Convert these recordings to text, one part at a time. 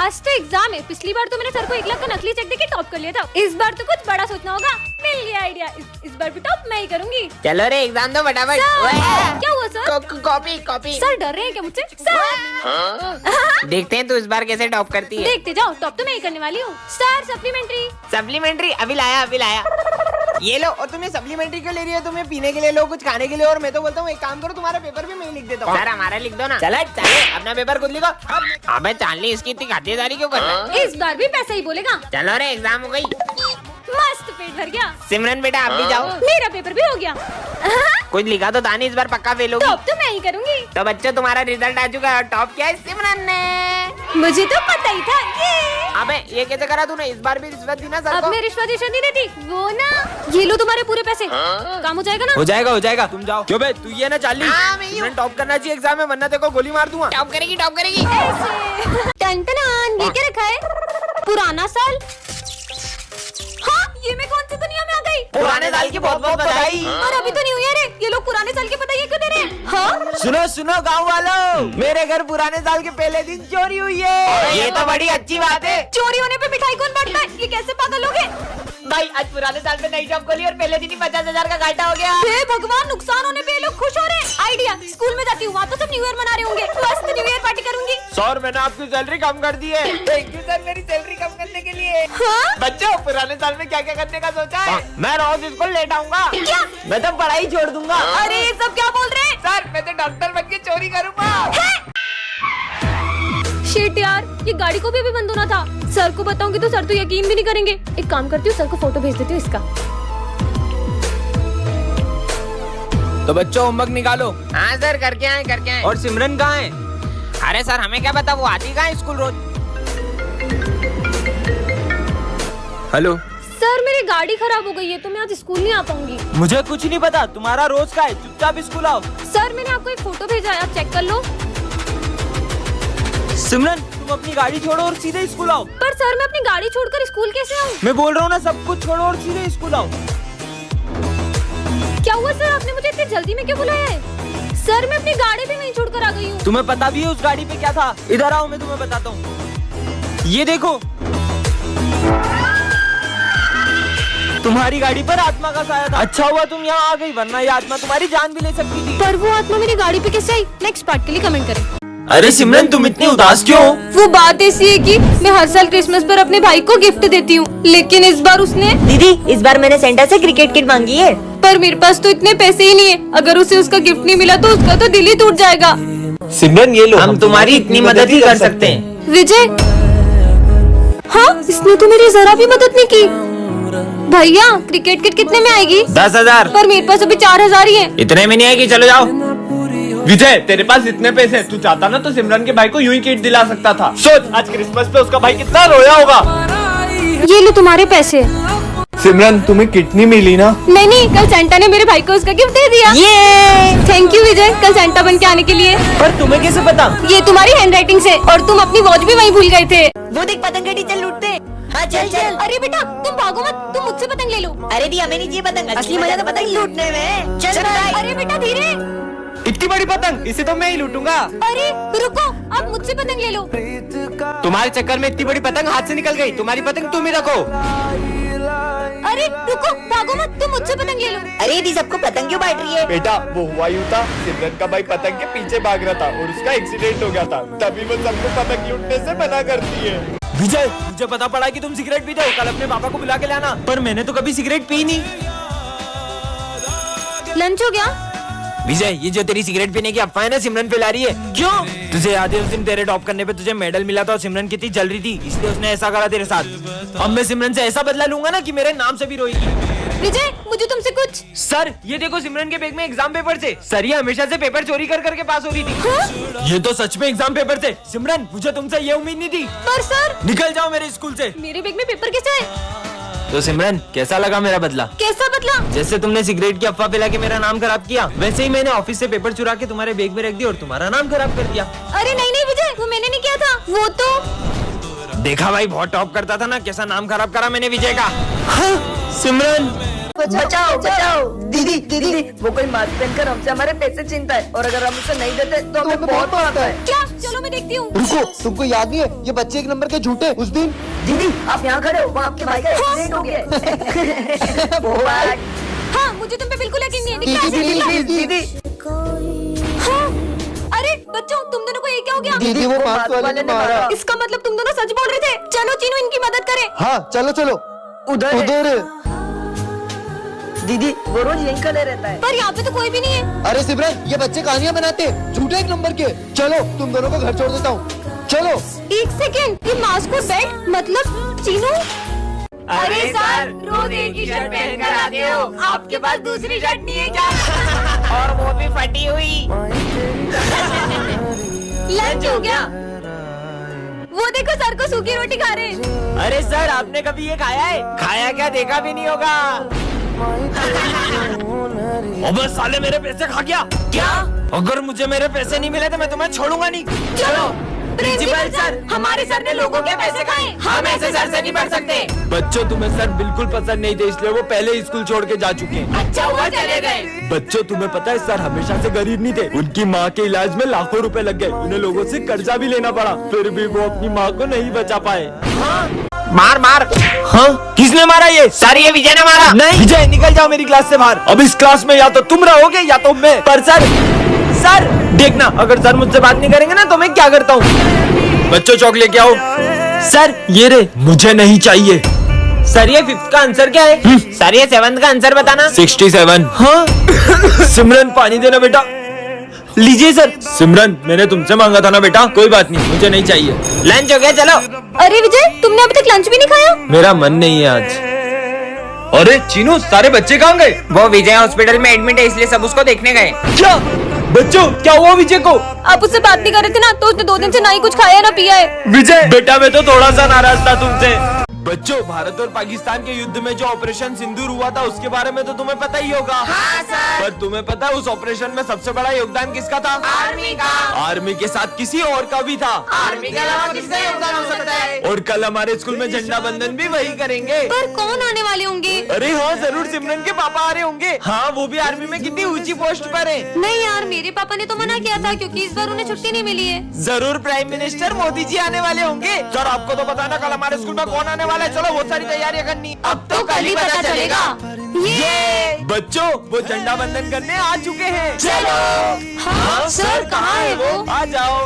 आज तो एग्जाम है। पिछली बार तो मैंने सर को 1 लाख का नकली चेक देके टॉप कर लिया था। इस बार तो कुछ बड़ा सोचना होगा। मिल गया आइडिया। इस बार भी टॉप मैं ही करूंगी। चलो रे एग्जाम दो फटाफट। क्या हुआ सर? Copy copy. सर डर रहे हैं क्या मुझसे? सर देखते हैं तू इस बार कैसे टॉप करती है। देखते जाओ, टॉप तो मैं ही करने वाली हूँ। Sir supplementary. सप्लीमेंट्री अभी लाया। ये लो। और तुम्हें सप्लीमेंट्री क्यों ले रही है? तुम्हें पीने के लिए लो, कुछ खाने के लिए। और मैं तो बोलता हूँ एक काम करो, तुम्हारा पेपर भी मैं ही लिख देता हूँ। सर हमारा लिख दो ना। चले अपना पेपर खुद लिखो। अबे चालनी इसकी इतनी खातिरदारी क्यों कर रहा है? इस बार भी पैसा ही बोलेगा। चलो रे एग्जाम हो गई। मस्त पेट भर गया। सिमरन बेटा आप भी जाओ। मेरा पेपर भी हो गया। कुछ लिखा तो था नहीं, इस बार पक्का फेल होगी। टॉप तो मैं ही करूंगी। तो बच्चों तुम्हारा रिजल्ट आ चुका है। टॉप किया है सिमरन ने। मुझे तो पता ही था। अबे ये कैसे करा तूने? इस बार भी रिश्वत दी ना सर अब को। मैं रिश्वत नहीं देती। वो ना, ये लो तुम्हारे पूरे पैसे। काम हो जाएगा ना? हो जाएगा तुम जाओ। क्यों बे तू ये ना चाली? हाँ, मैं यूं। टॉप करना चाहिए एग्जाम में, वरना तेरे को गोली मार दूंगा। टॉप करेगी। ऐसे। टन-टनान, ये क्या रखा है? पुराना साल। हाँ, ये मैं कौन सी दुनिया में आ गई? पुराने साल की बहुत बहुत बधाई। और अभी तो न्यू ईयर है। ये लोग पुराने साल की बधाई क्यों दे रहे हैं? हाँ? सुनो गाँव वालों, मेरे घर पुराने साल के पहले दिन चोरी हुई है। ये तो बड़ी अच्छी बात है। चोरी होने पे मिठाई कौन बांटता है? ये कैसे पागल हो गए? भाई आज पुराने साल में नई जॉब खोली और पहले दिन ही 50,000 का घाटा हो गया। हे भगवान, नुकसान होने पे ये लोग खुश हो रहे हैं। आइडिया, स्कूल में जाती हूँ, वहाँ तो सब न्यू ईयर मना रहे होंगे। मस्त न्यू ईयर पार्टी करूंगी। सर मैंने आपकी सैलरी कम कर दी है। थैंक यू सर मेरी सैलरी कम करने के लिए। हाँ? बच्चों पुराने साल में क्या क्या करने का सोचा है? मैं रोज स्कूल लेट आऊंगा। क्या? मैं तो पढ़ाई छोड़ दूंगा। अरे ये सब क्या बोल रहे हैं? सर मैं तो डॉक्टर बन के चोरी करूंगा। शिट यार, ये गाड़ी को भी अभी बंद होना था। सर को बताऊंगी तो सर तो यकीन भी नहीं करेंगे। एक काम करती हूँ, सर को फोटो भेज देती हूँ इसका। तो बच्चों होमवर्क निकालो। हाँ सर करके आए। और सिमरन कहाँ है? अरे सर हमें क्या पता, वो आती कहाँ है स्कूल रोज। हेलो सर मेरी गाड़ी खराब हो गई है तो मैं आज स्कूल नहीं आ पाऊंगी। मुझे कुछ नहीं पता, तुम्हारा रोज का है, चुपचाप स्कूल आओ। सर मैंने आपको एक फोटो भेजा है, आप चेक कर लो। सिमरन तुम अपनी गाड़ी छोड़ो और सीधे स्कूल आओ। पर सर मैं अपनी गाड़ी छोड़कर स्कूल कैसे आऊँ? मैं बोल रहा हूँ ना, सब कुछ छोड़ो और सीधे स्कूल आओ। क्या हुआ सर, आपने मुझे इतनी जल्दी में क्यों बुलाया है? सर मैं अपनी गाड़ी भी वहीं छोड़कर आ गई हूँ। तुम्हें पता भी है उस गाड़ी पे क्या था? इधर आओ मैं तुम्हें बताता हूँ। ये देखो, तुम्हारी गाड़ी पर आत्मा का साया था। अच्छा हुआ तुम यहाँ आ गई, वरना ये आत्मा तुम्हारी जान भी ले सकती थी। पर वो आत्मा मेरी गाड़ी पे कैसे आई? नेक्स्ट पार्ट के लिए कमेंट करें। अरे सिमरन तुम इतनी उदास क्यों? वो बात ऐसी है कि मैं हर साल क्रिसमस पर अपने भाई को गिफ्ट देती हूँ, लेकिन इस बार उसने। दीदी इस बार मैंने सेंटा से क्रिकेट किट मांगी है। पर मेरे पास तो इतने पैसे ही नहीं है। अगर उसे उसका गिफ्ट नहीं मिला तो उसका तो दिल ही टूट जाएगा। सिमरन ये लो, हम तुम्हारी इतनी मदद ही कर सकते हैं। विजय, हाँ इसने तो मेरी जरा भी मदद नहीं की। भैया क्रिकेट किट कितने में आएगी? 10,000। पर मेरे पास अभी 4,000 ही है। इतने में नहीं आएगी, चलो जाओ। विजय तेरे पास इतने पैसे, तू चाहता ना तो सिमरन के भाई को यूं ही किट दिला सकता था। सोच आज क्रिसमस पे उसका भाई कितना रोया होगा। ये लो तुम्हारे पैसे। सिमरन तुम्हें किट नहीं मिली ना? नहीं, कल सेंटा ने मेरे भाई को उसका गिफ्ट दे दिया। ये थैंक यू विजय, कल सेंटा बन के आने के लिए। पर तुम्हें कैसे पता? ये तुम्हारी हैंडराइटिंग से। और तुम अपनी वॉच भी वहीं भूल गए थे। वो देख पतंग का टीचर लूटते। हाँ चल। अरे बेटा तुम भागो मत, तुम मुझसे पतंग ले लो। अरे दी हमें नहीं चाहिए पतंग, असली मजा तो पतंग लूटने में। चल भाई। अरे बेटा धीरे। इतनी बड़ी पतंग, इसे तो मैं ही लूटूंगा। अरे रुको, आप मुझसे पतंग ले लो। तुम्हारे चक्कर में इतनी बड़ी पतंग हाथ से निकल गई। तुम्हारी पतंग तुम ही रखो। अरे रुको, भागो मत, तुम मुझसे पतंग ले लो। अरे दी सबको पतंग क्यों बांट रही है? बेटा वो हुआ यूं था, सिमरन का भाई पतंग के पीछे भाग रहा था और उसका एक्सीडेंट हो गया था, तभी वो सबको पतंग लूटने से मना करती है। विजय मुझे पता पड़ा कि तुम सिगरेट पीते हो, कल अपने पापा को बुला के लाना। पर मैंने तो कभी सिगरेट पी नहीं। लंच हो गया? विजय ये जो तेरी सिगरेट पीने की अफवाह है ना, सिमरन फैला रही है। क्यों? तुझे याद है उस दिन तेरे टॉप करने पे तुझे मेडल मिला था और सिमरन कितनी जल रही थी, इसलिए उसने ऐसा करा तेरे साथ। अब मैं सिमरन से ऐसा बदला लूंगा ना कि मेरे नाम से भी रोएगी। विजय मुझे तुमसे कुछ। सर ये देखो सिमरन के बैग में एग्जाम पेपर थे। सर ये हमेशा से पेपर चोरी कर करके पास हो रही थी। ये तो सच में एग्जाम पेपर थे। सिमरन मुझे तुमसे ये उम्मीद नहीं थी। पर सर। निकल जाओ मेरे स्कूल से। मेरे बैग में पेपर कैसे आए? तो सिमरन कैसा लगा मेरा बदला? कैसा बदला? जैसे तुमने सिगरेट की अफवाह फैला के मेरा नाम खराब किया, वैसे ही मैंने ऑफिस से पेपर चुरा के तुम्हारे बैग में रख दिया और तुम्हारा नाम खराब कर दिया। अरे नहीं विजय, वो मैंने नहीं किया था। वो तो देखा भाई, बहुत टॉप करता था ना, कैसा नाम खराब करा मैंने विजय का। हाँ, सिमरन बचाओ बचाओ। दीदी दीदी वो कोई मास्क पहनकर हमसे हमारे पैसे छीनता है और अगर हम उसे नहीं देते तो हमें बहुत मारता है। क्या? चलो मैं देखती हूँ। रुको, तुमको याद नहीं है ये बच्चे एक नंबर के झूठे उस दिन? दीदी आप यहाँ खड़े हो, वो आपके भाई का एक्सीडेंट हो गया है। वो हाँ, मुझे तुम पे बिल्कुल यकीन नहीं है। दिखला, दीदी, दीदी हाँ। अरे बच्चों, तुम दोनों को ये क्या हो गया? दीदी वो मास्क वाले ने मारा। इसका मतलब तुम दोनों सच बोल रहे थे। चलो चीनू, इनकी मदद करें। हाँ चलो चलो उधर है। उधर। दीदी वो रोज यहीं खड़े रहता है। पर यहाँ पे तो कोई भी नहीं है। अरे सिमरन, ये बच्चे कहानियाँ बनाते हैं, झूठे एक नंबर के। चलो तुम दोनों को घर छोड़ देता हूँ, चलो। एक सेकेंड, ये मास्क और बेल्ट मतलब चीनू? अरे सर, रोज एक ही शर्ट पहन कर आते हो, आपके पास दूसरी शर्ट नहीं है क्या? और वो भी फटी हुई। लंच हो गया। वो देखो सर को सूखी रोटी खा रहे हैं। अरे सर, आपने कभी ये खाया है? खाया क्या, देखा भी नहीं होगा। अबे साले, मेरे पैसे खा गया। क्या? अगर मुझे मेरे पैसे नहीं मिले तो मैं तुम्हें छोड़ूंगा नहीं। चलो। प्रिंसिपल सर, हमारे सर ने लोगों के पैसे खाए, हम ऐसे सर से नहीं पढ़ सकते। बच्चों, तुम्हें सर बिल्कुल पसंद नहीं थे, इसलिए वो पहले ही स्कूल छोड़ के जा चुके हैं। अच्छा हुआ चले गए। बच्चों, तुम्हें पता है सर हमेशा से गरीब नहीं थे। उनकी माँ के इलाज में लाखों रुपए लग गए। उन्हें लोगों से कर्जा भी लेना पड़ा, फिर भी वो अपनी माँ को नहीं बचा पाए। मार मार। हाँ, किसने मारा ये? सर ये विजय ने मारा। नहीं विजय, निकल जाओ मेरी क्लास से बाहर। अब इस क्लास में या तो तुम रहोगे या तो मैं। पर सर देखना, अगर सर मुझसे बात नहीं करेंगे ना तो मैं क्या करता हूँ। बच्चों, चौक लेके आओ। सर ये रे, मुझे नहीं चाहिए। सर ये 5th का आंसर क्या है? सर ये 7th का आंसर बताना। 67। हाँ सिमरन, पानी देना बेटा। लीजिए सर। सिमरन, मैंने तुमसे मांगा था ना बेटा। कोई बात नहीं, मुझे नहीं चाहिए। लंच हो गया, चलो। अरे विजय, तुमने अभी तक लंच भी नहीं खाया? मेरा मन नहीं है आज। अरे चीनू, सारे बच्चे कहाँ गए? वो विजय हॉस्पिटल में एडमिट है, इसलिए सब उसको देखने गए। क्या? बच्चों, क्या हुआ विजय को? आप उससे बात नहीं कर रहे थे ना, तो उसने 2 दिन से ना ही कुछ खाया ना पिया है। विजय बेटा, मैं तो थोड़ा सा नाराज था तुमसे। बच्चों, भारत और पाकिस्तान के युद्ध में जो ऑपरेशन सिंदूर हुआ था उसके बारे में तो तुम्हें पता ही होगा। हाँ सर। पर तुम्हें पता है उस ऑपरेशन में सबसे बड़ा योगदान किसका था? आर्मी का। आर्मी के साथ किसी और का भी था। आर्मी के अलावा किसका योगदान हो सकता है? और कल हमारे स्कूल में झंडा बंधन भी वही करेंगे। पर कौन आने वाले होंगे? अरे हाँ, जरूर सिमरन के पापा आ रहे होंगे। हाँ, वो भी आर्मी में कितनी ऊंची पोस्ट पर है। नहीं यार, मेरे पापा ने तो मना किया था क्योंकि इस बार उन्हें छुट्टी नहीं मिली है। जरूर प्राइम मिनिस्टर मोदी जी आने वाले होंगे। सर आपको तो पता है ना कल हमारे स्कूल में कौन आने वाला है। चलो बहुत सारी तैयारियां करनी। अब तो कल ही पता चलेगा। ये बच्चों, वो झंडा बंधन करने आ चुके हैं। चलो। हाँ सर, कहाँ है वो? आ जाओ।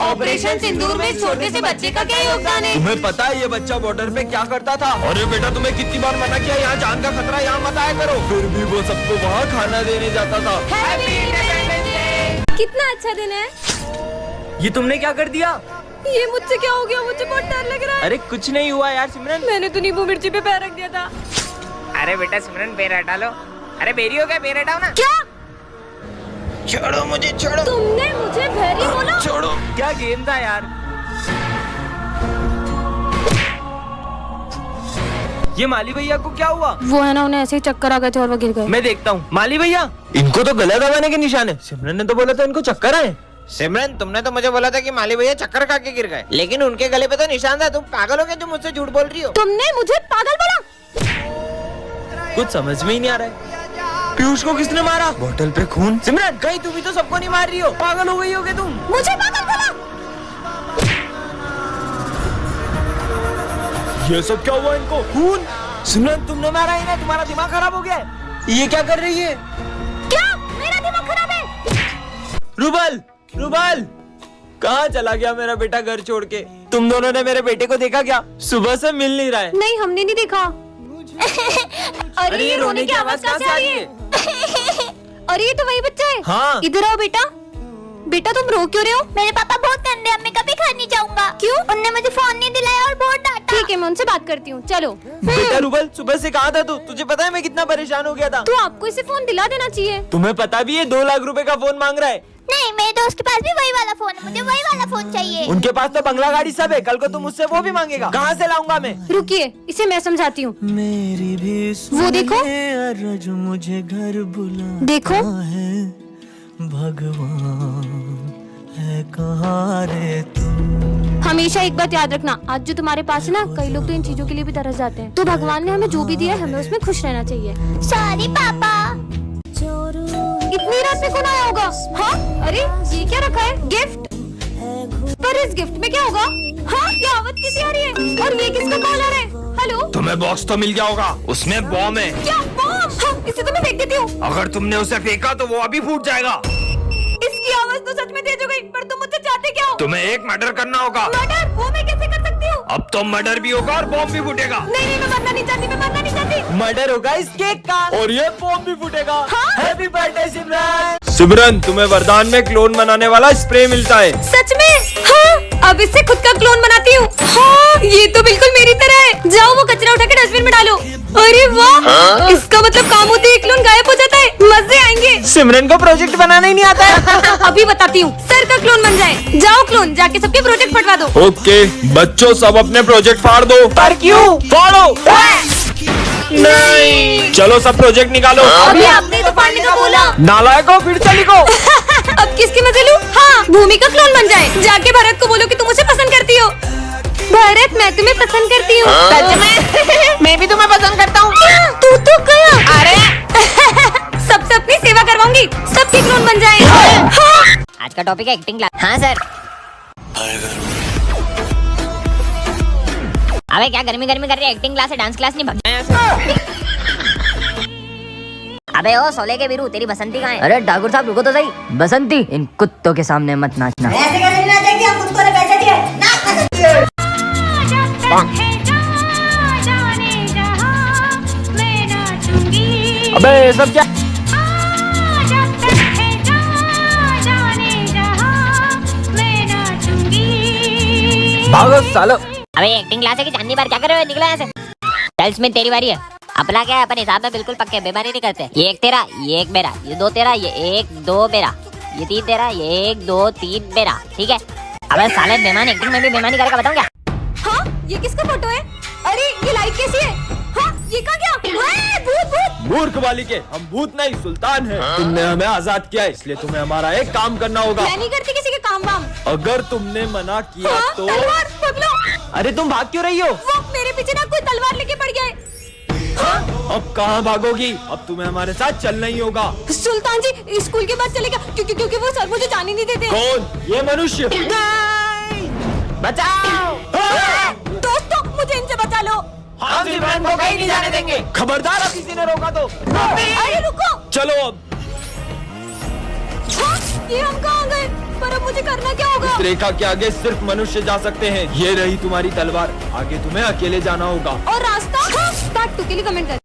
ऑपरेशन सिंदूर में छोटे से बच्चे का क्या योगदान है? तुम्हें पता है ये बच्चा बॉर्डर पे क्या करता था? अरे बेटा, तुम्हें कितनी बार मना किया, यहाँ जान का खतरा, यहाँ मत आया करो। फिर भी वो सबको वहाँ खाना देने जाता था। कितना अच्छा दिन है। ये तुमने क्या कर दिया? ये मुझसे क्या हो गया? मुझे बहुत डर लग रहा है। अरे कुछ नहीं हुआ यार सिमरन। मैंने तो नींबू मिर्ची पे पैर रख दिया था। अरे बेटा सिमरन, पैर हटा लो। अरे बेरी हो गया, पैर हटाओ ना। क्या? छोड़ो मुझे, छोड़ो। तुमने मुझे भैरी बोला? छोड़ो। क्या गेम था यार। ये माली भैया को क्या हुआ? वो है ना, उन्हें ऐसे ही चक्कर आ गए थे और वो गिर गए। मैं देखता हूँ। माली भैया, इनको तो गला दबाने के निशान है। सिमरन ने तो बोला था इनको चक्कर आए। सिमरन, तुमने तो मुझे बोला था कि माली भैया चक्कर खा के गिर गए, लेकिन उनके गले पे तो निशान था। तुम पागल हो गए जो मुझसे झूठ बोल रही हो? तुमने मुझे पागल बोला? कुछ समझ में ही नहीं आ रहा है। पीयूष को किसने मारा? बोतल पे खून। सिमरन, कहीं तुम भी तो सबको नहीं मार रही हो? पागल हो गई होगे तुम। मुझे पागल बोला? ये सब क्या हुआ इनको? खून? सिमरन, तुमने मारा ही ना, तुम्हारा दिमाग खराब हो गया है। ये क्या कर रही है? क्या? मेरा दिमाग खराब है? रुबल, रुबल, कहाँ चला गया मेरा बेटा घर छोड़ के? तुम दोनों ने मेरे बेटे को देखा क्या? सुबह से मिल नहीं रहा है। नहीं, हमने नहीं देखा। अरे ये रोने की आवाज कहाँ से आ रही है? अरे ये तो वही बच्चा है। हाँ। इधर आओ बेटा। बेटा तुम रो क्यों रहे हो? मेरे पापा बहुत गंदे हैं, मैं कभी घर नहीं जाऊंगा। क्यों? उनने मुझे फोन नहीं दिलाया और बहुत डांटा। ठीक है, मैं उनसे बात करती हूँ। चलो। बेटा रुबल, सुबह से कहाँ था तू? तुझे पता है मैं कितना परेशान हो गया था। तो आपको इसे फोन दिला देना चाहिए। तुम्हें पता भी है 2 लाख रुपए का फोन मांग रहा है। नहीं, मेरे दोस्त के पास भी वही वाला फोन है, मुझे वही वाला फोन चाहिए। उनके पास तो बंगला गाड़ी सब है। कल को तुम मुझसे वो भी मांगेगा। कहाँ से लाऊंगा मैं? रुकिए, इसे मैं समझाती हूँ। मेरी भी वो देखो, अरज मुझे घर बुला देखो। है भगवान है कहाँ रे तू। हमेशा एक बात याद रखना, आज जो तुम्हारे पास है ना, कई लोग तो इन चीजों के लिए भी तरस जाते हैं। तो भगवान ने हमें जो भी दिया है, हमें उसमें खुश रहना चाहिए। सॉरी पापा। इतनी रात में कौन आया होगा? हाँ, अरे ये क्या रखा है? गिफ्ट। पर इस गिफ्ट में क्या होगा? हाँ, ये आवाज किसी आ रही है? और ये किसका कॉलर है? हेलो, तुम्हें बॉक्स तो मिल गया होगा, उसमें बॉम्ब है। क्या बॉम्ब? हाँ, इसे तो मैं फेंक देती हूँ। अगर तुमने उसे फेंका तो वो अभी फूट जाएगा। इसकी आवाज तो सच में तेज हो गई, पर तुम मुझसे चाहते क्या हो? तुम्हें एक मर्डर करना होगा। मर्डर? वो मैं कैसे कर सकती हूँ? अब तो मर्डर भी होगा और बॉम्ब भी फूटेगा। नहीं नहीं, मैं मरना नहीं चाहती, मैं मरना नहीं चाहती। मर्डर होगा इस केक का और ये बॉम्ब भी फूटेगा। हाँ? हैप्पी बर्थडे सिमरन। सिमरन, तुम्हें वरदान में क्लोन बनाने वाला स्प्रे मिलता है। सच में? हाँ, अब इससे खुद का क्लोन बनाती हूँ। हाँ, ये तो बिल्कुल मेरी तरह है। जाओ वो कचरा उठा के डस्टबिन में डालो। अरे वाह, इसका मतलब काम होते ही क्लोन गायब हो जाता है। मजे आएंगे। सिमरन को प्रोजेक्ट बनाना ही नहीं आता है। अभी बताती हूँ, सर का क्लोन बन जाए। जाओ क्लोन, जाके सबके प्रोजेक्ट फटवा दो। ओके बच्चों, सब अपने प्रोजेक्ट फाड़ दो। पर क्यों? फाड़ो। नहीं, चलो सब प्रोजेक्ट निकालो। अभी आपने तो फाड़ने का बोला। नालायकों, फिर से लिखो। अब किसके मजे लूं? हाँ, भूमि का क्लोन बन जाए। जाके भरत को बोलो कि तुम मुझे पसंद करती हो। भरत, मैं तुम्हें पसंद करती हूँ। सच में? मैं भी तुम्हें पसंद करता हूँ। तू तो गया। अरे सबसे अपनी सेवा करवाऊंगी, सबके क्लोन बन जाए। हाँ। आज का टॉपिक है एक्टिंग क्लास। हाँ सर। अबे क्या गर्मी गर्मी कर रही है? एक्टिंग क्लास है, डांस क्लास नहीं। भग अबे ओ सोले के बीरू, तेरी बसंती कहाँ है? अरे ठाकुर साहब रुको तो सही। बसंती, इन कुत्तों के सामने मत नाचना। ऐसे कैसे नहीं नाचेंगे, हम कुत्तों ने पैसे दिए। नाच। अबे सब क्या? भागो सालो। अबे एक्टिंग क्लास है कि चांदनी बार क्या कर रहे हो? निकलो यहाँ से। चल स्मिथ, तेरी बारी है। अपना क्या है, अपन हिसाब में बिल्कुल पक्के, बेईमानी नहीं करते। ये एक तेरा, ये एक मेरा, ये दो तेरा, ये एक दो मेरा, ये तीन तेरा, ये एक दो तीन मेरा, ठीक है? अबे साले बेईमान एक्टिंग में भी बेईमानी करेगा, बताऊँ क्या? हाँ, ये किसका फोटो है? अरे ये लाइट कैसी है? हाँ, ये कहाँ गया? भूत भूत। मूर्ख बालिके, हम भूत नहीं सुल्तान हैं। तुमने हमें आजाद किया, इसलिए तुम्हें हमारा एक काम करना होगा। मैं नहीं करती किसी के काम वाम। अगर तुमने मना किया हाँ, तो तलवार पकड़ो। अरे तुम भाग क्यों रही हो? वो मेरे पीछे ना कोई तलवार लेके पड़ गया है। अब कहाँ भागोगी? अब तुम्हें हमारे साथ चलना ही होगा। सुल्तान जी, स्कूल के बाद चलेगा, क्योंकि वो सर मुझे जाने नहीं देते। कौन? ये मनुष्य। बचाओ। दोस्तों, मुझे इनसे बचा लो। हम सिमरन को कहीं नहीं जाने देंगे। खबरदार, अब किसी ने रोका तो। अरे रुको। चलो अब। हाँ, ये हम कहाँ गए? पर अब मुझे करना क्या होगा? इस रेखा के आगे सिर्फ मनुष्य जा सकते हैं। ये रही तुम्हारी तलवार, आगे तुम्हें अकेले जाना होगा। और रास्ता? हाँ, पार्ट 2 के लिए कमेंट कर।